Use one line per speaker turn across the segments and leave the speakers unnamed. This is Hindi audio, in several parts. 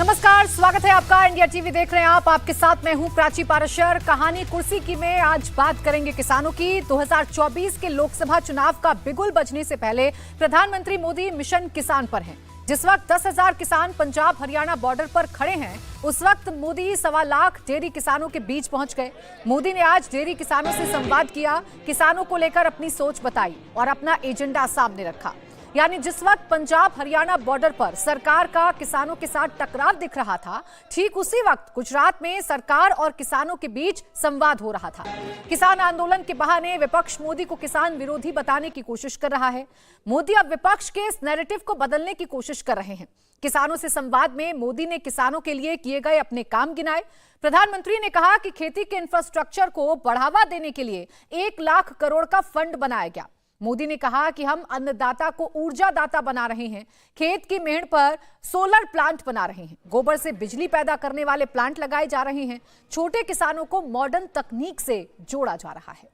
नमस्कार, स्वागत है आपका। इंडिया टीवी देख रहे हैं आप। आपके साथ मैं हूं प्राची पाराशर। कहानी कुर्सी की में आज बात करेंगे किसानों की। 2024 के लोकसभा चुनाव का बिगुल बजने से पहले प्रधानमंत्री मोदी मिशन किसान पर हैं। जिस वक्त 10,000 किसान पंजाब हरियाणा बॉर्डर पर खड़े हैं, उस वक्त मोदी 1.25 लाख डेयरी किसानों के बीच पहुंच गए। मोदी ने आज डेयरी किसानों से संवाद किया, किसानों को लेकर अपनी सोच बताई और अपना एजेंडा सामने रखा। यानी जिस वक्त पंजाब हरियाणा बॉर्डर पर सरकार का किसानों के साथ टकराव दिख रहा था, ठीक उसी वक्त गुजरात में सरकार और किसानों के बीच संवाद हो रहा था। किसान आंदोलन के बहाने विपक्ष मोदी को किसान विरोधी बताने की कोशिश कर रहा है। मोदी अब विपक्ष के इस नैरेटिव को बदलने की कोशिश कर रहे हैं। किसानों से संवाद में मोदी ने किसानों के लिए किए गए अपने काम गिनाए। प्रधानमंत्री ने कहा कि खेती के इंफ्रास्ट्रक्चर को बढ़ावा देने के लिए 1 लाख करोड़ का फंड बनाया गया। मोदी ने कहा कि हम अन्नदाता को ऊर्जादाता बना रहे हैं, खेत की मेड़ पर सोलर प्लांट बना रहे हैं, गोबर से बिजली पैदा करने वाले प्लांट लगाए जा रहे हैं, छोटे किसानों को मॉडर्न तकनीक से जोड़ा जा रहा है।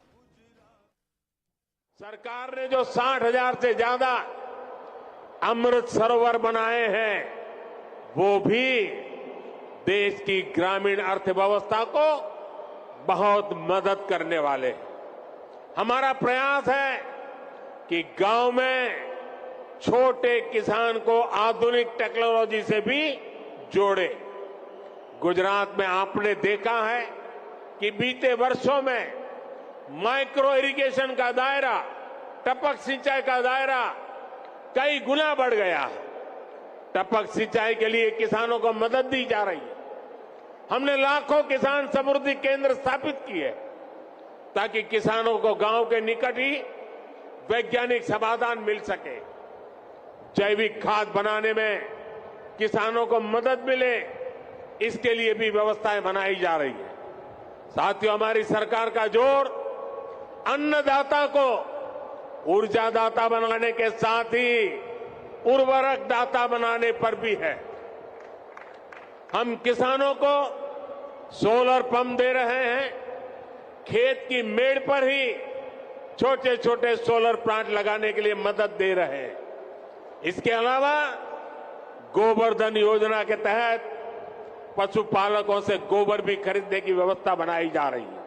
सरकार ने जो 60,000 से ज्यादा अमृत सरोवर बनाए हैं, वो भी देश की ग्रामीण अर्थव्यवस्था को बहुत मदद करने वाले हैं। हमारा प्रयास है कि गांव में छोटे किसान को आधुनिक टेक्नोलॉजी से भी जोड़े। गुजरात में आपने देखा है कि बीते वर्षों में माइक्रो इरिगेशन का दायरा, टपक सिंचाई का दायरा कई गुना बढ़ गया है। टपक सिंचाई के लिए किसानों को मदद दी जा रही है। हमने लाखों किसान समृद्धि केंद्र स्थापित किए ताकि किसानों को गांव के निकट ही वैज्ञानिक समाधान मिल सके। जैविक खाद बनाने में किसानों को मदद मिले, इसके लिए भी व्यवस्थाएं बनाई जा रही है। साथियों, हमारी सरकार का जोर अन्नदाता को ऊर्जादाता बनाने के साथ ही उर्वरक दाता बनाने पर भी है। हम किसानों को सोलर पंप दे रहे हैं, खेत की मेड़ पर ही छोटे छोटे सोलर प्लांट लगाने के लिए मदद दे रहे हैं। इसके अलावा गोवर्धन योजना के तहत पशुपालकों से गोबर भी खरीदने की व्यवस्था बनाई जा रही है।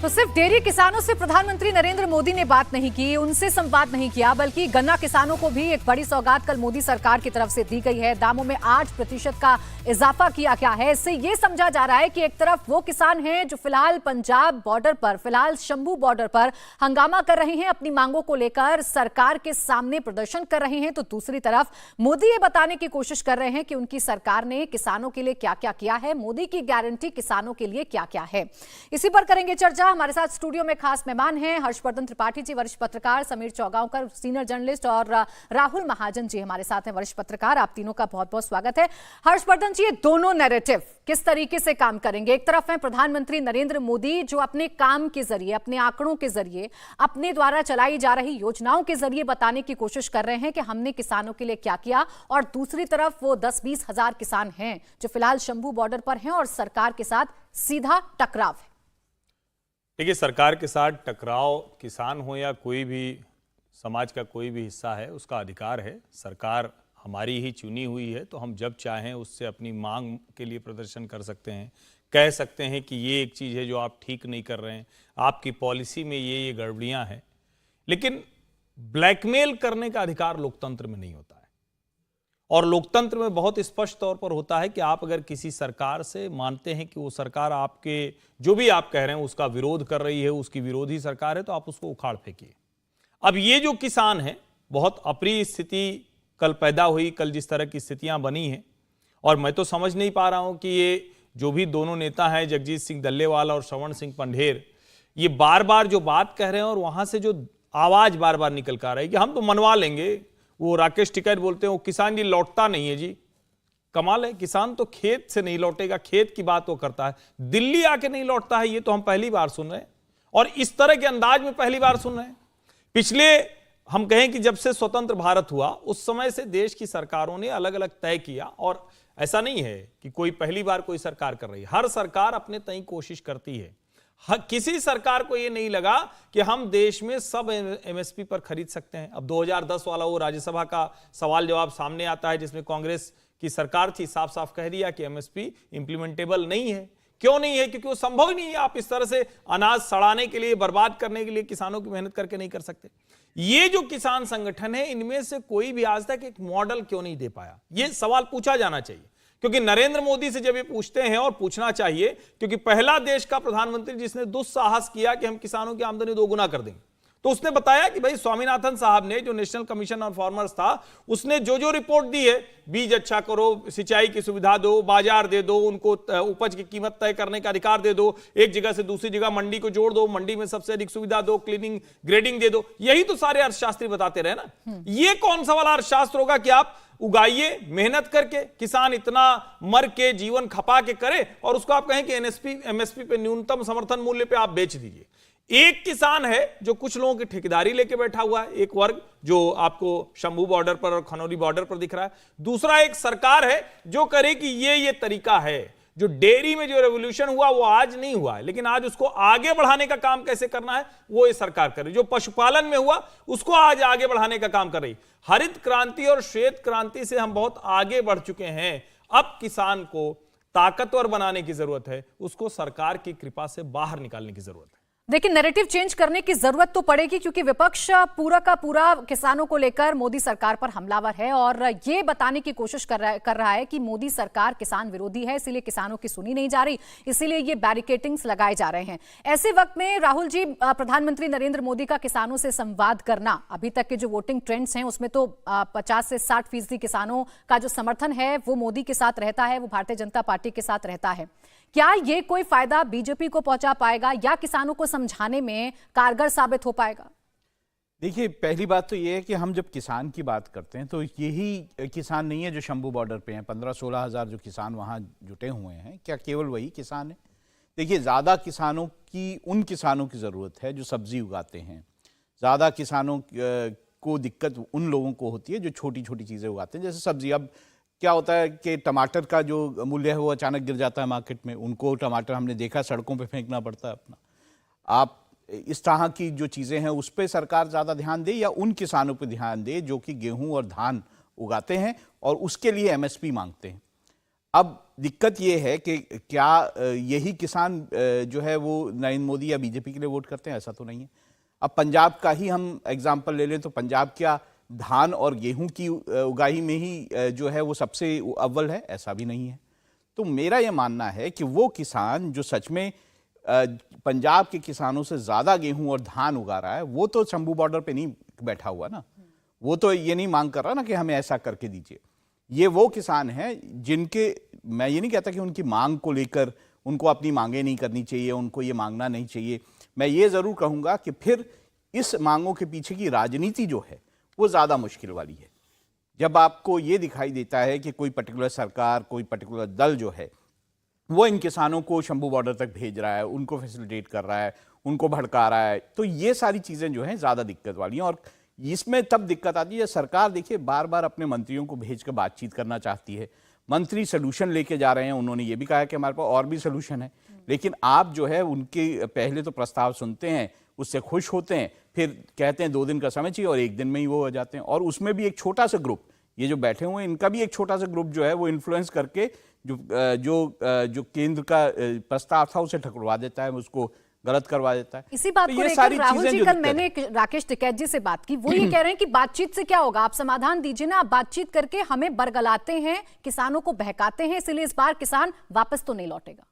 तो सिर्फ डेयरी किसानों से प्रधानमंत्री नरेंद्र मोदी ने बात नहीं की, उनसे संवाद नहीं किया, बल्कि गन्ना किसानों को भी एक बड़ी सौगात कल मोदी सरकार की तरफ से दी गई है। दामों में 8% का इजाफा किया गया है। इससे ये समझा जा रहा है कि एक तरफ वो किसान हैं जो फिलहाल पंजाब बॉर्डर पर, फिलहाल शंभू बॉर्डर पर हंगामा कर रहे हैं, अपनी मांगों को लेकर सरकार के सामने प्रदर्शन कर रहे हैं, तो दूसरी तरफ मोदी ये बताने की कोशिश कर रहे हैं कि उनकी सरकार ने किसानों के लिए क्या क्या किया है, मोदी की गारंटी किसानों के लिए क्या क्या है। इसी पर करेंगे चर्चा। हमारे साथ स्टूडियो में खास मेहमान हैं हर्षवर्धन त्रिपाठी जी, वरिष्ठ पत्रकार, समीर चौगांवकर, सीनियर जर्नलिस्ट, और राहुल महाजन जी हमारे साथ हैं, वरिष्ठ पत्रकार। आप तीनों का बहुत बहुत स्वागत है। हर्षवर्धन जी, ये दोनों नैरेटिव किस तरीके से काम करेंगे? एक तरफ है प्रधानमंत्री नरेंद्र मोदी जो अपने काम के जरिए, अपने आंकड़ों के जरिए, अपने द्वारा चलाई जा रही योजनाओं के जरिए बताने की कोशिश कर रहे हैं कि हमने किसानों के लिए क्या किया, और दूसरी तरफ वो 10-20 हजार किसान हैं जो फिलहाल शंभू बॉर्डर पर हैं और सरकार के साथ सीधा टकराव है।
देखिए, सरकार के साथ टकराव किसान हो या कोई भी समाज का कोई भी हिस्सा है, उसका अधिकार है। सरकार हमारी ही चुनी हुई है, तो हम जब चाहें उससे अपनी मांग के लिए प्रदर्शन कर सकते हैं, कह सकते हैं कि ये एक चीज़ है जो आप ठीक नहीं कर रहे हैं, आपकी पॉलिसी में ये गड़बड़ियां हैं। लेकिन ब्लैकमेल करने का अधिकार लोकतंत्र में नहीं होता है, और लोकतंत्र में बहुत स्पष्ट तौर पर होता है कि आप अगर किसी सरकार से मानते हैं कि वो सरकार आपके जो भी आप कह रहे हैं उसका विरोध कर रही है, उसकी विरोधी सरकार है, तो आप उसको उखाड़ फेंकिए। अब ये जो किसान है, बहुत अप्रिय स्थिति कल पैदा हुई, कल जिस तरह की स्थितियां बनी हैं, और मैं तो समझ नहीं पा रहा हूं कि ये जो भी दोनों नेता हैं, जगजीत सिंह डल्लेवाल और श्रवण सिंह पंढेर, ये बार बार जो बात कह रहे हैं और वहां से जो आवाज बार बार निकल कर आ रही है कि हम तो मनवा लेंगे। वो राकेश टिकैत बोलते हैं वो किसान जी लौटता नहीं है। जी कमाल है, किसान तो खेत से नहीं लौटेगा, खेत की बात वो करता है, दिल्ली आके नहीं लौटता है। ये तो हम पहली बार सुन रहे हैं, और इस तरह के अंदाज में पहली बार सुन रहे हैं। पिछले हम कहें कि जब से स्वतंत्र भारत हुआ, उस समय से देश की सरकारों ने अलग अलग तय किया, और ऐसा नहीं है कि कोई पहली बार कोई सरकार कर रही है। हर सरकार अपने तय कोशिश करती है, किसी सरकार को यह नहीं लगा कि हम देश में सब एमएसपी पर खरीद सकते हैं। अब 2010 वाला वो राज्यसभा का सवाल जवाब सामने आता है जिसमें कांग्रेस की सरकार थी, साफ साफ कह दिया कि एमएसपी इंप्लीमेंटेबल नहीं है। क्यों नहीं है? क्योंकि वो संभव ही नहीं है। आप इस तरह से अनाज सड़ाने के लिए, बर्बाद करने के लिए किसानों की मेहनत करके नहीं कर सकते। ये जो किसान संगठन है, इनमें से कोई भी आज तक एक मॉडल क्यों नहीं दे पाया, ये सवाल पूछा जाना चाहिए। क्योंकि नरेंद्र मोदी से जब ये पूछते हैं, और पूछना चाहिए, क्योंकि पहला देश का प्रधानमंत्री जिसने दुस्साहस किया कि हम किसानों की आमदनी दोगुना कर देंगे, तो उसने बताया कि भाई स्वामीनाथन साहब ने, जो नेशनल कमीशन ऑन फार्मर्स था, उसने जो जो रिपोर्ट दी है, बीज अच्छा करो, सिंचाई की सुविधा दो, बाजार दे दो, उनको उपज की कीमत तय करने का अधिकार दे दो, एक जगह से दूसरी जगह मंडी को जोड़ दो, मंडी में सबसे अधिक सुविधा दो, क्लीनिंग ग्रेडिंग दे दो, यही तो सारे अर्थशास्त्री बताते रहे ना। ये कौन सा वाला अर्थशास्त्र होगा कि आप उगाइए मेहनत करके, किसान इतना मर के जीवन खपा के करे, और उसको आप कहें कि एमएसपी पे, न्यूनतम समर्थन मूल्य पे आप बेच दीजिए। एक किसान है जो कुछ लोगों की ठेकेदारी लेके बैठा हुआ है, एक वर्ग जो आपको शंभू बॉर्डर पर और खनौरी बॉर्डर पर दिख रहा है, दूसरा एक सरकार है जो करे कि ये तरीका है। जो डेयरी में जो रेवोल्यूशन हुआ वो आज नहीं हुआ है, लेकिन आज उसको आगे बढ़ाने का काम कैसे करना है वो ये सरकार करे। जो पशुपालन में हुआ उसको आज आगे बढ़ाने का काम कर रही। हरित क्रांति और श्वेत क्रांति से हम बहुत आगे बढ़ चुके हैं। अब किसान को ताकतवर बनाने की जरूरत है, उसको सरकार की कृपा से बाहर निकालने की जरूरत है।
देखिए, नैरेटिव चेंज करने की जरूरत तो पड़ेगी, क्योंकि विपक्ष पूरा का पूरा किसानों को लेकर मोदी सरकार पर हमलावर है और ये बताने की कोशिश कर रहा है कि मोदी सरकार किसान विरोधी है, इसीलिए किसानों की सुनी नहीं जा रही, इसीलिए ये बैरिकेडिंग्स लगाए जा रहे हैं। ऐसे वक्त में राहुल जी, प्रधानमंत्री नरेंद्र मोदी का किसानों से संवाद करना, अभी तक के जो वोटिंग ट्रेंड्स हैं उसमें तो 50 से 60% किसानों का जो समर्थन है वो मोदी के साथ रहता है, वो भारतीय जनता पार्टी के साथ रहता है। क्या ये कोई फायदा बीजेपी को पहुंचा पाएगा या किसानों को समझाने में कारगर साबित हो पाएगा?
देखिए, पहली बात तो ये है कि हम जब किसान की बात करते हैं तो यही किसान नहीं है जो शंभू बॉर्डर पे हैं। 15-16 हज़ार जो किसान वहाँ जुटे हुए हैं, क्या केवल वही किसान है? देखिए, ज़्यादा किसानों की, उन किसानों की ज़रूरत है जो सब्जी उगाते हैं। ज़्यादा किसानों को दिक्कत उन लोगों को होती है जो छोटी छोटी चीज़ें उगाते हैं, जैसे सब्जी। अब क्या होता है कि टमाटर का जो मूल्य है वो अचानक गिर जाता है मार्केट में, उनको टमाटर हमने देखा सड़कों पे फेंकना पड़ता है अपना। आप इस तरह की जो चीज़ें हैं उस पर सरकार ज़्यादा ध्यान दे, या उन किसानों पे ध्यान दे जो कि गेहूं और धान उगाते हैं और उसके लिए एमएसपी मांगते हैं। अब दिक्कत ये है कि क्या यही किसान जो है वो नरेंद्र मोदी या बीजेपी के लिए वोट करते हैं? ऐसा तो नहीं है। अब पंजाब का ही हम एग्जाम्पल ले लें तो पंजाब क्या धान और गेहूं की उगाही में ही जो है वो सबसे अव्वल है? ऐसा भी नहीं है। तो मेरा ये मानना है कि वो किसान जो सच में पंजाब के किसानों से ज़्यादा गेहूं और धान उगा रहा है, वो तो शंभू बॉर्डर पे नहीं बैठा हुआ ना, वो तो ये नहीं मांग कर रहा ना कि हमें ऐसा करके दीजिए। ये वो किसान हैं जिनके, मैं ये नहीं कहता कि उनकी मांग को लेकर उनको अपनी मांगें नहीं करनी चाहिए, उनको ये मांगना नहीं चाहिए। मैं ये ज़रूर कहूँगा कि फिर इस मांगों के पीछे की राजनीति जो है वो ज़्यादा मुश्किल वाली है। जब आपको ये दिखाई देता है कि कोई पर्टिकुलर सरकार, कोई पर्टिकुलर दल जो है वो इन किसानों को शंभू बॉर्डर तक भेज रहा है, उनको फैसिलिटेट कर रहा है, उनको भड़का रहा है, तो ये सारी चीज़ें जो हैं ज़्यादा दिक्कत वाली हैं। और इसमें तब दिक्कत आती है, सरकार देखिए बार बार अपने मंत्रियों को भेज कर बातचीत करना चाहती है, मंत्री सोल्यूशन लेके जा रहे हैं, उन्होंने ये भी कहा है कि हमारे पास और भी सोल्यूशन है, लेकिन आप जो है उनके पहले तो प्रस्ताव सुनते हैं, उससे खुश होते हैं, फिर कहते हैं 2 दिन का समय चाहिए और 1 दिन में ही वो हो जाते हैं। और उसमें भी एक छोटा सा ग्रुप, ये जो बैठे हुए हैं इनका भी एक छोटा सा ग्रुप जो है वो इन्फ्लुएंस करके जो केंद्र का प्रस्ताव था उसे ठुकरवा देता है, उसको गलत करवा देता है।
इसी बात को लेकर राहुल जी, कल मैंने राकेश टिकैत जी से बात की, वो ये कह रहे हैं कि बातचीत से क्या होगा, आप समाधान दीजिए ना, आप बातचीत करके हमें बरगलाते हैं, किसानों को बहकाते हैं, इसलिए इस बार किसान वापस तो नहीं लौटेगा।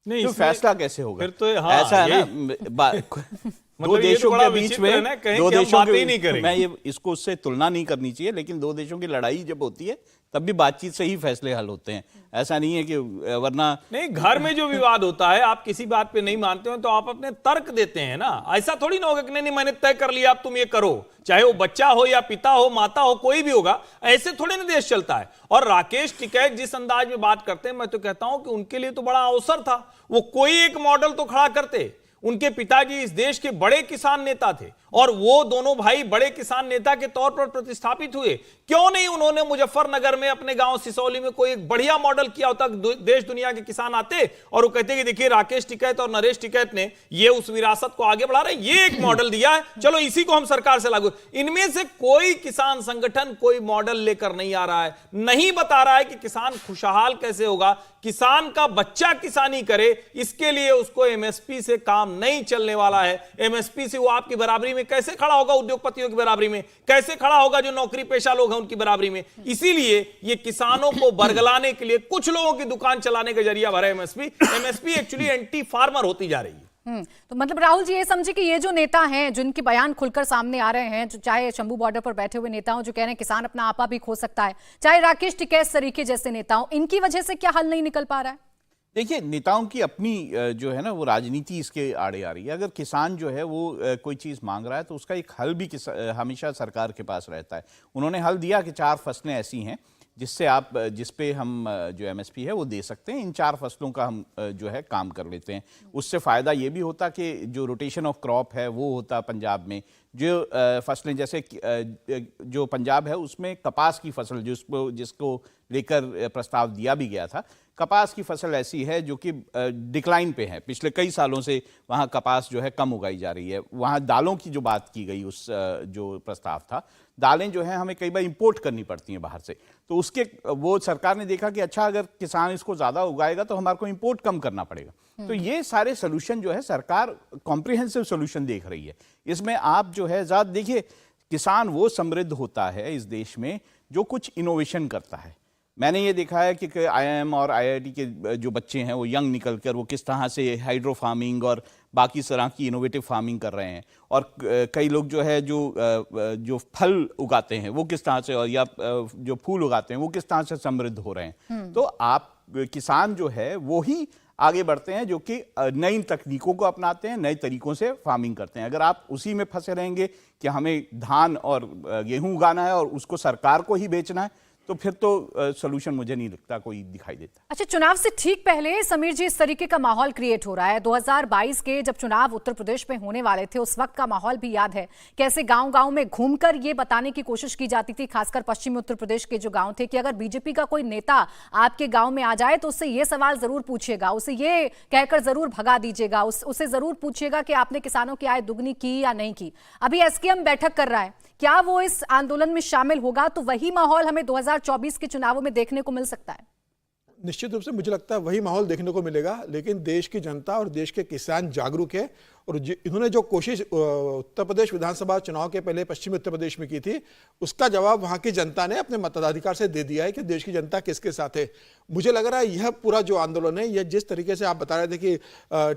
नहीं, तो फैसला कैसे होगा?
फिर तो हाँ,
ऐसा है ना, दो देशों के बीच में, दो देशों के, मैं ये इसको उससे तुलना नहीं करनी चाहिए, लेकिन 2 देशों की लड़ाई जब होती है तब भी बातचीत से ही फैसले हल होते हैं। ऐसा नहीं है कि वरना
नहीं, घर में जो विवाद होता है, आप किसी बात पे नहीं मानते हो तो आप अपने तर्क देते हैं ना। ऐसा थोड़ी ना होगा कि नहीं मैंने तय कर लिया अब तुम ये करो, चाहे वो बच्चा हो या पिता हो, माता हो, कोई भी होगा, ऐसे थोड़े ना देश चलता है। और राकेश टिकैत जिस अंदाज में बात करते हैं, मैं तो कहता हूं कि उनके लिए तो बड़ा अवसर था, वो कोई एक मॉडल तो खड़ा करते, उनके पिताजी इस देश के बड़े किसान नेता थे और वो दोनों भाई बड़े किसान नेता के तौर पर प्रतिस्थापित हुए। क्यों नहीं उन्होंने मुजफ्फरनगर में अपने गांव सिसौली में कोई एक बढ़िया मॉडल किया होता, देश दुनिया के किसान आते और वो कहते कि देखिए राकेश टिकैत और नरेश टिकैत ने ये उस विरासत को आगे बढ़ा रहे हैं, ये एक मॉडल दिया है, चलो इसी को हम सरकार से लागू। इनमें से कोई किसान संगठन कोई मॉडल लेकर नहीं आ रहा है, नहीं बता रहा है कि किसान खुशहाल कैसे होगा, किसान का बच्चा किसानी करे, इसके लिए उसको एमएसपी से काम नहीं चलने वाला है। एमएसपी से वो आपकी बराबरी में कैसे खड़ा होगा, उद्योगपतियों की बराबरी में कैसे खड़ा होगा, जो नौकरी पेशा लोग हैं उनकी बराबरी में। इसीलिए ये किसानों को बरगलाने के लिए कुछ लोगों की दुकान चलाने का जरिया भरा MSP. MSP actually anti farmer होती जा रही है।
तो मतलब राहुल जी ये समझे कि ये जो नेता हैं जिनके बयान खुलकर सामने आ रहे हैं, जो चाहे शंभू बॉर्डर पर बैठे हुए नेता हो जो कह रहे हैं किसान अपना आपा भी खो सकता है, चाहे राकेश टिकैत सरीखे जैसे नेता हो, इनकी वजह से क्या हल नहीं निकल पा रहा है?
देखिए, नेताओं की अपनी जो है ना वो राजनीति इसके आड़े आ रही है। अगर किसान जो है वो कोई चीज़ मांग रहा है तो उसका एक हल भी हमेशा सरकार के पास रहता है। उन्होंने हल दिया कि 4 फसलें ऐसी हैं जिस पे हम जो एमएसपी है वो दे सकते हैं, इन 4 फसलों का हम जो है काम कर लेते हैं। उससे फ़ायदा ये भी होता कि जो रोटेशन ऑफ क्रॉप है वो होता पंजाब में। जो फसलें जैसे जो पंजाब है उसमें कपास की फसल जिसको लेकर प्रस्ताव दिया भी गया था, कपास की फसल ऐसी है जो कि डिक्लाइन पे है, पिछले कई सालों से वहाँ कपास जो है कम उगाई जा रही है। वहाँ दालों की जो बात की गई उस जो प्रस्ताव था, दालें जो हैं हमें कई बार इंपोर्ट करनी पड़ती हैं बाहर से, तो उसके वो सरकार ने देखा कि अच्छा अगर किसान इसको ज़्यादा उगाएगा तो हमारे को इंपोर्ट कम करना पड़ेगा। तो ये सारे सोल्यूशन जो है सरकार कॉम्प्रिहेंसिव सोल्यूशन देख रही है। इसमें आप जो है ज़्यादा देखिए, किसान वो समृद्ध होता है इस देश में जो कुछ इनोवेशन करता है। मैंने ये देखा है कि आईआईएम और आईआईटी के जो बच्चे हैं वो यंग निकल कर वो किस तरह से हाइड्रो फार्मिंग और बाकी तरह की इनोवेटिव फार्मिंग कर रहे हैं, और कई लोग जो है जो फल उगाते हैं वो किस तरह से, और या जो फूल उगाते हैं वो किस तरह से समृद्ध हो रहे हैं। तो आप किसान जो है वो ही आगे बढ़ते हैं जो कि नई तकनीकों को अपनाते हैं, नए तरीकों से फार्मिंग करते हैं। अगर आप उसी में फंसे रहेंगे कि हमें धान और गेहूं उगाना है और उसको सरकार को ही बेचना है, तो फिर तो सोल्यूशन मुझे नहीं लगता कोई दिखाई देता।
अच्छा, चुनाव से ठीक पहले समीर जी इस तरीके का माहौल क्रिएट हो रहा है। 2022 के जब चुनाव उत्तर प्रदेश में होने वाले थे उस वक्त का माहौल भी याद है, कैसे गांव-गांव में घूमकर ये बताने की कोशिश की जाती थी, खासकर पश्चिमी उत्तर प्रदेश के जो गांव थे, कि अगर बीजेपी का कोई नेता आपके गांव में आ जाए तो उससे ये सवाल जरूर पूछिएगा, उसे ये कहकर जरूर भगा दीजिएगा, उसे जरूर पूछिएगा कि आपने किसानों की आय दुगनी की या नहीं की। अभी एसकेएम बैठक कर रहा है, क्या वो इस आंदोलन में शामिल होगा? तो वही माहौल हमें 2024 के चुनावों में देखने को मिल सकता है।
निश्चित रूप से मुझे लगता है वही माहौल देखने को मिलेगा, लेकिन देश की जनता और देश के किसान जागरूक है, और इन्होंने जो कोशिश उत्तर प्रदेश विधानसभा चुनाव के पहले पश्चिमी उत्तर प्रदेश में की थी, उसका जवाब वहां की जनता ने अपने मताधिकार से दे दिया है कि देश की जनता किसके साथ है। मुझे लग रहा है यह पूरा जो आंदोलन है, यह जिस तरीके से आप बता रहे थे कि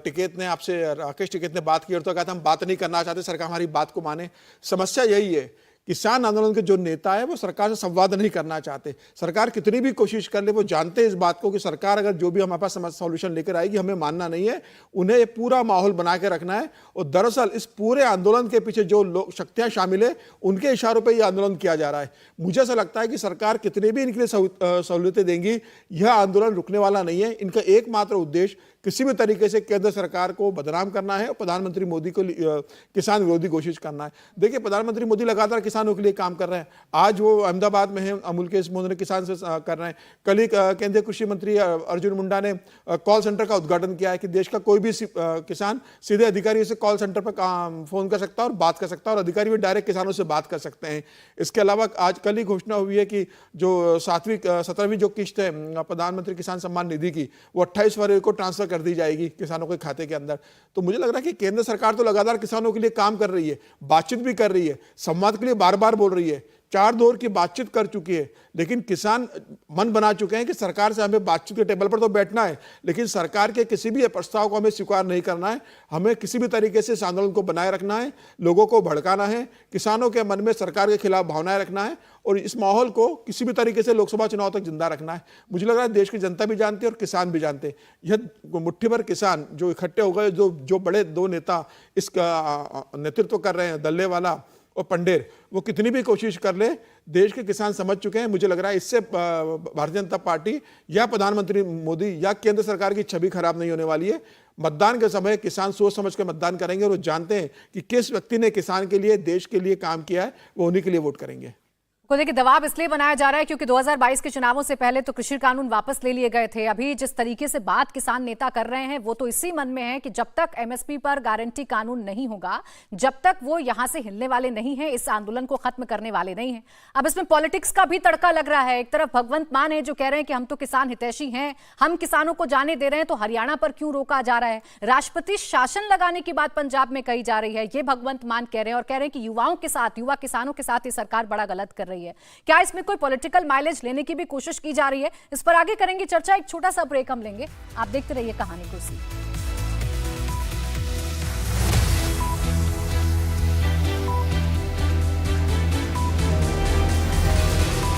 टिकैत ने आपसे, राकेश टिकैत ने बात की और तो कहा था हम बात नहीं करना चाहते, सरकार हमारी बात को माने। समस्या यही है, किसान आंदोलन के जो नेता है वो सरकार से संवाद नहीं करना चाहते। सरकार कितनी भी कोशिश कर ले, वो जानते हैं इस बात को कि सरकार अगर जो भी हमारे पास सॉल्यूशन लेकर आएगी हमें मानना नहीं है, उन्हें पूरा माहौल बना के रखना है। और दरअसल इस पूरे आंदोलन के पीछे जो लोग शक्तियां शामिल है उनके इशारों पर यह आंदोलन किया जा रहा है। मुझे ऐसा लगता है कि सरकार कितनी भी इनके लिए सहूलियतें देंगी, यह आंदोलन रुकने वाला नहीं है। इनका एकमात्र उद्देश्य किसी भी तरीके से केंद्र सरकार को बदनाम करना है और प्रधानमंत्री मोदी को किसान विरोधी घोषित करना है। देखिए, प्रधानमंत्री मोदी लगातार किसानों के लिए काम कर रहे हैं। आज वो अहमदाबाद में हैं, अमूल के इस मोदी काम से कर रहे हैं। कल ही केंद्रीय कृषि मंत्री अर्जुन मुंडा ने कॉल सेंटर का उद्घाटन किया है कि देश का कोई भी किसान सीधे अधिकारी से कॉल सेंटर पर फोन कर सकता है और बात कर सकता है, और अधिकारी भी डायरेक्ट किसानों से बात कर सकते हैं। इसके अलावा आज कल ही घोषणा हुई है कि जो 17वीं जो किस्त है प्रधानमंत्री किसान सम्मान निधि की, वो 28 फरवरी को ट्रांसफर कर दी जाएगी किसानों के खाते के अंदर। तो मुझे लग रहा है कि केंद्र सरकार तो लगातार किसानों के लिए काम कर रही है, बातचीत भी कर रही है, संवाद के लिए बार बार बोल रही है, 4 दौर की बातचीत कर चुकी है, लेकिन किसान मन बना चुके हैं कि सरकार से हमें बातचीत के टेबल पर तो बैठना है, लेकिन सरकार के किसी भी प्रस्ताव को हमें स्वीकार नहीं करना है। हमें किसी भी तरीके से इस आंदोलन को बनाए रखना है, लोगों को भड़काना है, किसानों के मन में सरकार के खिलाफ भावनाएं रखना है, और इस माहौल को किसी भी तरीके से लोकसभा चुनाव तक जिंदा रखना है। मुझे लग रहा है देश की जनता भी जानती है और किसान भी जानते हैं। यह मुट्ठी भर किसान जो इकट्ठे हो गए, जो बड़े 2 नेता इसका नेतृत्व कर रहे हैं, दल्ले वाला और पंडेर, वो कितनी भी कोशिश कर ले, देश के किसान समझ चुके हैं। मुझे लग रहा है इससे भारतीय जनता पार्टी या प्रधानमंत्री मोदी या केंद्र सरकार की छवि खराब नहीं होने वाली है। मतदान के समय किसान सोच समझ कर मतदान करेंगे और वो जानते हैं कि किस व्यक्ति ने किसान के लिए, देश के लिए काम किया है, वो उन्हीं के लिए वोट करेंगे।
को देखिए दबाव इसलिए बनाया जा रहा है क्योंकि 2022 के चुनावों से पहले तो कृषि कानून वापस ले लिए गए थे। अभी जिस तरीके से बात किसान नेता कर रहे हैं वो तो इसी मन में है कि जब तक एमएसपी पर गारंटी कानून नहीं होगा, जब तक वो यहां से हिलने वाले नहीं है, इस आंदोलन को खत्म करने वाले नहीं है। अब इसमें पॉलिटिक्स का भी तड़का लग रहा है। एक तरफ भगवंत मान है जो कह रहे हैं कि हम तो किसान हितैषी हैं, हम किसानों को जाने दे रहे हैं, तो हरियाणा पर क्यों रोका जा रहा है। राष्ट्रपति शासन लगाने की बात पंजाब में कही जा रही है, ये भगवंत मान कह रहे हैं, और कह रहे हैं कि युवाओं के साथ, युवा किसानों के साथ ये सरकार बड़ा गलत कर रही है। क्या इसमें कोई पॉलिटिकल माइलेज लेने की भी कोशिश की जा रही है? इस पर आगे करेंगे चर्चा। एक छोटा सा ब्रेक हम लेंगे। आप देखते रहिए कहानी कुर्सी।